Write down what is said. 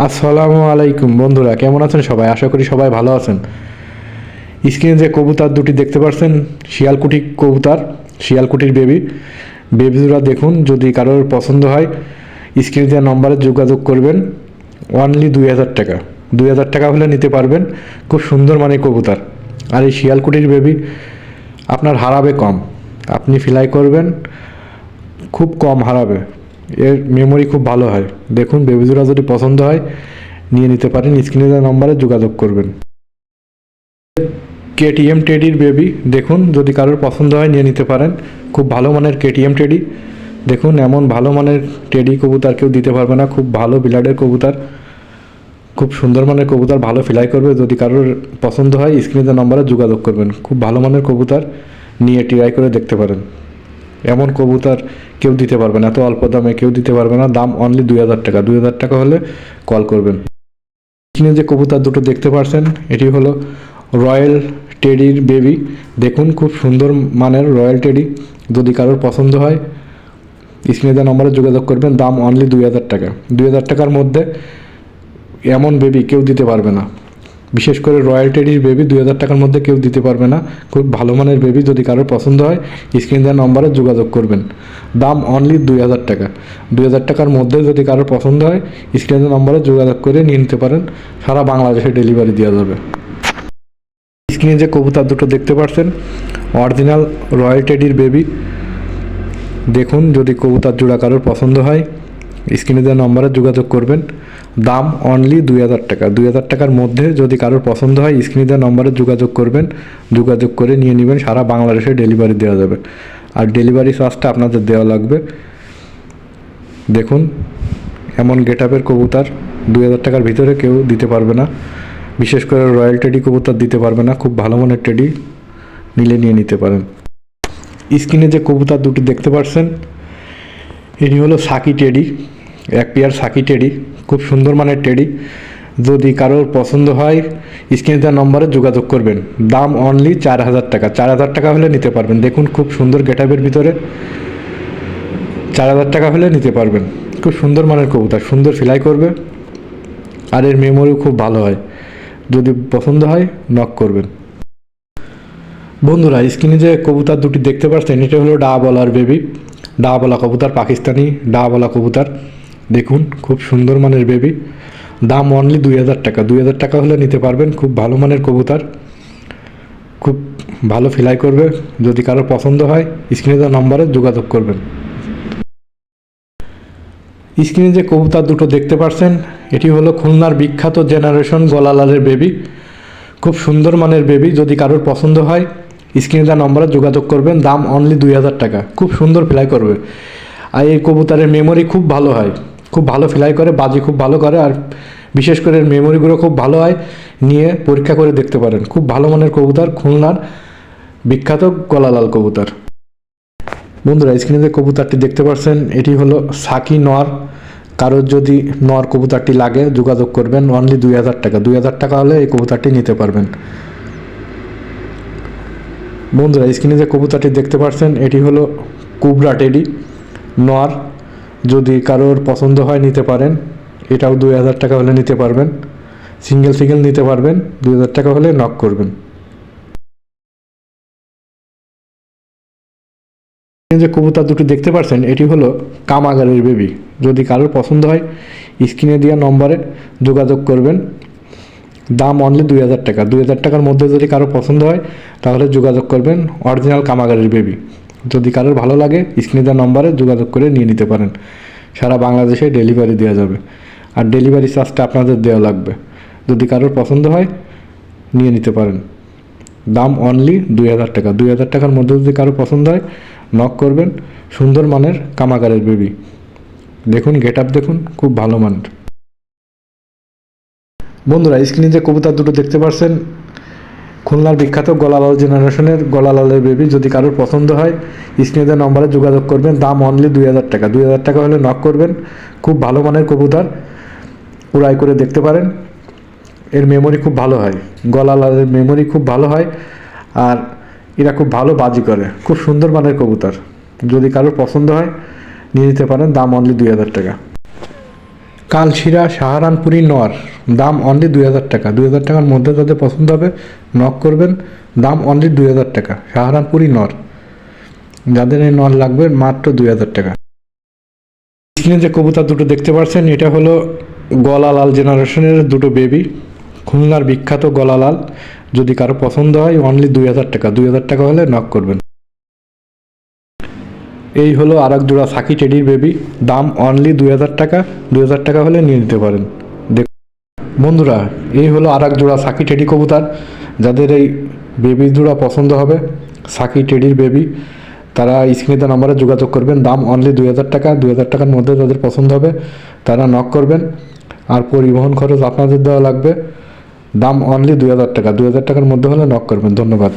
আসসালামু আলাইকুম বন্ধুরা, কেমন আছেন সবাই? আশা করি সবাই ভালো আছেন। স্ক্রিনে যে কবুতর দুটি দেখতে পাচ্ছেন, শিয়ালকুটি কবুতর, শিয়ালকুটির বেবি বেবিরা দেখুন। যদি কারোর পছন্দ হয় স্ক্রিনে দেওয়া নম্বরে যোগাযোগ করবেন। অনলি 2000 টাকা, 2000 টাকা হলে নিতে পারবেন। খুব সুন্দর মানের কবুতর। আর এই শিয়ালকুটির বেবি আপনার হারাবে কম, আপনি ফ্লাই করবেন খুব কম হারাবে। এর মেমোরি খুব ভালো হয়। দেখুন, বেবি জোড়া যদি পছন্দ হয় নিয়ে নিতে পারেন, স্ক্রিনে দেওয়া নম্বরে যোগাযোগ করবেন। কেটিএম টেডির বেবি দেখুন, যদি কারোর পছন্দ হয় নিয়ে নিতে পারেন। খুব ভালো মানের কেটিএম টেডি দেখুন। এমন ভালো মানের টেডি কবুতর কেউ দিতে পারবে না। খুব ভালো ব্লাডের কবুতর, খুব সুন্দর মানের কবুতর, ভালো ফ্লাই করবে। যদি কারোর পছন্দ হয় স্ক্রিনে দেওয়া নম্বরে যোগাযোগ করবেন। খুব ভালো মানের কবুতর, নিয়ে ট্রাই করে দেখতে পারেন। এমন কবুতর কেউ দিতে পারবে না, এত অল্প দামে কেউ দিতে পারবে না। দাম অনলি 2000 টাকা, 2000 টাকা হলে কল করবেন। এখানে যে কবুতর দুটো দেখতে পাচ্ছেন, এটি হলো রয়্যাল টেডির বেবি দেখুন। খুব সুন্দর মানের রয়্যাল টেডি। যদি কারোর পছন্দ হয় স্ক্রিনে দেওয়া নম্বরে যোগাযোগ করবেন। দাম অনলি 2000 টাকা, 2000 টাকার মধ্যে এমন বেবি কেউ দিতে পারবে না। বিশেষ করে রয়্যাল টেডির বেবি 2000 টাকার মধ্যে কেউ দিতে পারবে না। খুব ভালো মানের বেবি। যদি কারোর পছন্দ হয় স্ক্রিন দেওয়ার নম্বরে যোগাযোগ করবেন। দাম অনলি 2000 টাকা, 2000 টাকার মধ্যে যদি কারোর পছন্দ হয় স্ক্রিন দেওয়ার নম্বরে যোগাযোগ করে নিয়ে নিতে পারেন। সারা বাংলাদেশে ডেলিভারি দেওয়া যাবে। স্ক্রিনে যে কবুতর দুটো দেখতে পাচ্ছেন, অরিজিনাল রয়্যাল টেডির বেবি দেখুন। যদি কবুতর জোড়া কারোর পছন্দ হয় স্ক্রিনে দেওয়া নম্বরে যোগাযোগ করবেন। দাম অনলি 2000 টাকা, 2000 টাকার মধ্যে যদি কারোর পছন্দ হয় স্ক্রিনে দেওয়া নম্বরে যোগাযোগ করবেন। যোগাযোগ করে নিয়ে নেবেন। সারা বাংলাদেশে ডেলিভারি দেওয়া যাবে। আর ডেলিভারি চার্জটা আপনাদের দেওয়া লাগবে। দেখুন, এমন গেট আপের কবুতর 2000 টাকার ভিতরে কেউ দিতে পারবে না। বিশেষ করে রয়্যাল টেডি কবুতর দিতে পারবে না। খুব ভালো মানের টেডি নিলে নিয়ে নিতে পারেন। স্ক্রিনে যে কবুতর দুটি দেখতে পাচ্ছেন, এটি হলো সাকি টেডি, এক পেয়ার সাকি টেডি। খুব সুন্দর মানের টেডি। যদি কারোর পছন্দ হয় স্ক্রিনে দেওয়া নম্বরে যোগাযোগ করবেন। দাম অনলি 4000 টাকা, 4000 টাকা হলে নিতে পারবেন। দেখুন, খুব সুন্দর গেটআপের ভিতরে 4000 টাকা হলে নিতে পারবেন। খুব সুন্দর মানের কবুতর, সুন্দর ফ্লাই করবে। আর এর মেমোরিও খুব ভালো হয়। যদি পছন্দ হয় নক করবেন। বন্ধুরা, স্ক্রিনে যে কবুতর দুটি দেখতে পাচ্ছেন, এটা হলো ডাবলার বেবি, ডাবলা কবুতর, পাকিস্তানি ডাবলা কবুতর দেখুন। খুব সুন্দর মানের বেবি। দাম অনলি 2000 টাকা, 2000 টাকা হলে নিতে পারবেন। খুব ভালো মানের কবুতর, খুব ভালো ফ্লাই করবে। যদি কারো পছন্দ হয় স্ক্রিনে দেওয়া নম্বরে যোগাযোগ করবেন। স্ক্রিনে যে কবুতর দুটো দেখতে পাচ্ছেন, এটি হলো খুলনার বিখ্যাত জেনারেশন গলালালের বেবি। খুব সুন্দর মানের বেবি। যদি কারোর পছন্দ হয় স্ক্রিনে দেওয়া নম্বরে যোগাযোগ করবেন। দাম অনলি 2000 টাকা। খুব সুন্দর ফ্লাই করবে। আর এই কবুতরের মেমোরি খুব ভালো হয়, খুব ভালো ফ্লাই করে, বাজি খুব ভালো করে। আর বিশেষ করে মেমোরিগুলো খুব ভালো হয়। নিয়ে পরীক্ষা করে দেখতে পারেন। খুব ভালো মানের কবুতর, খুলনার বিখ্যাত গলালাল কবুতর। বন্ধুরা, স্ক্রিনে যে কবুতরটি দেখতে পাচ্ছেন, এটি হলো সাকি নর। কারোর যদি নর কবুতরটি লাগে যোগাযোগ করবেন। অনলি 2000 টাকা, 2000 টাকা হলে এই কবুতরটি নিতে পারবেন। বন্ধুরা, স্ক্রিনে যে কবুতরটি দেখতে পাচ্ছেন, এটি হলো কুবরা টেডি নর। যদি কারোর পছন্দ হয় নিতে পারেন। এটাও 2000 টাকা হলে নিতে পারবেন। সিঙ্গেল সিঙ্গেল নিতে পারবেন। 2000 টাকা হলে নক করবেন। যে কবুতর দুটি দেখতে পাচ্ছেন, এটি হলো কামাগারের বেবি। যদি কারোর পছন্দ হয় স্ক্রিনে দেওয়া নম্বরে যোগাযোগ করবেন। দাম অনলি 2000 টাকা, 2000 টাকার মধ্যে যদি কারোর পছন্দ হয় তাহলে যোগাযোগ করবেন। অরিজিনাল কামাগারের বেবি। যদি কারোর ভালো লাগে স্ক্রিনে দেওয়া নম্বরে যোগাযোগ করে নিয়ে নিতে পারেন। সারা বাংলাদেশে ডেলিভারি দেওয়া যাবে। আর ডেলিভারি চার্জটা আপনাদের দেওয়া লাগবে। যদি কারোর পছন্দ হয় নিয়ে নিতে পারেন। দাম অনলি 2000 টাকা, 2000 টাকার মধ্যে যদি কারো পছন্দ হয় নক করবেন। সুন্দর মানের কামাগারের বেবি দেখুন, গেট আপ দেখুন, খুব ভালো মানের। বন্ধুরা, স্ক্রিনে যে কবুতর দুটো দেখতে পাচ্ছেন, খুলনার বিখ্যাত গলালাল জেনারেশনের গলালালের বেবি। যদি কারোর পছন্দ হয় স্ক্রিনে দেওয়া নম্বরে যোগাযোগ করবেন। দাম অনলি 2000 টাকা, 2000 টাকা হলে নক করবেন। খুব ভালো মানের কবুতর, উড়াই করে দেখতে পারেন। এর মেমোরি খুব ভালো হয়, গলালালের মেমোরি খুব ভালো হয়। আর এরা খুব ভালো বাজি করে। খুব সুন্দর মানের কবুতর। যদি কারোর পছন্দ হয় নিয়ে নিতে পারেন। দাম অনলি 2000 টাকা। কালশিরা সাহারানপুরি নর, দাম অনলি 2000 টাকা। 2000 টাকার মধ্যে যাদের পছন্দ হবে নক করবেন, দাম অনলি 2000 টাকা। সাহারানপুরি নর, যাদের এই নর লাগবে মাত্র 2000 টাকা। স্ক্রিনে যে কবুতর দুটো দেখতে পাচ্ছেন এটা হলো গলালাল জেনারেশনের দুটো বেবি, খুলনার বিখ্যাত গলালাল। যদি কারো পছন্দ হয় অনলি 2000 টাকা। 2000 টাকা হলে নক করবেন। এই হলো আর এক জোড়া সাকি টেডির বেবি, দাম অনলি 2000 টাকা। 2000 টাকা হলে নিয়ে নিতে পারেন। বন্ধুরা, এই হলো আর এক জোড়া সাকি টেডি কবুতর। যাদের এই বেবি জোড়া পছন্দ হবে সাকি টেডির বেবি, তারা স্ক্রিনে নাম্বারে যোগাযোগ করবেন। দাম অনলি 2000 টাকা। 2000 টাকার মধ্যে যাদের পছন্দ হবে তারা নক করবেন। আর পরিবহন খরচ আপনাদের দেওয়া লাগবে। দাম অনলি 2000 টাকা। 2000 টাকার মধ্যে হলে নক করবেন। ধন্যবাদ।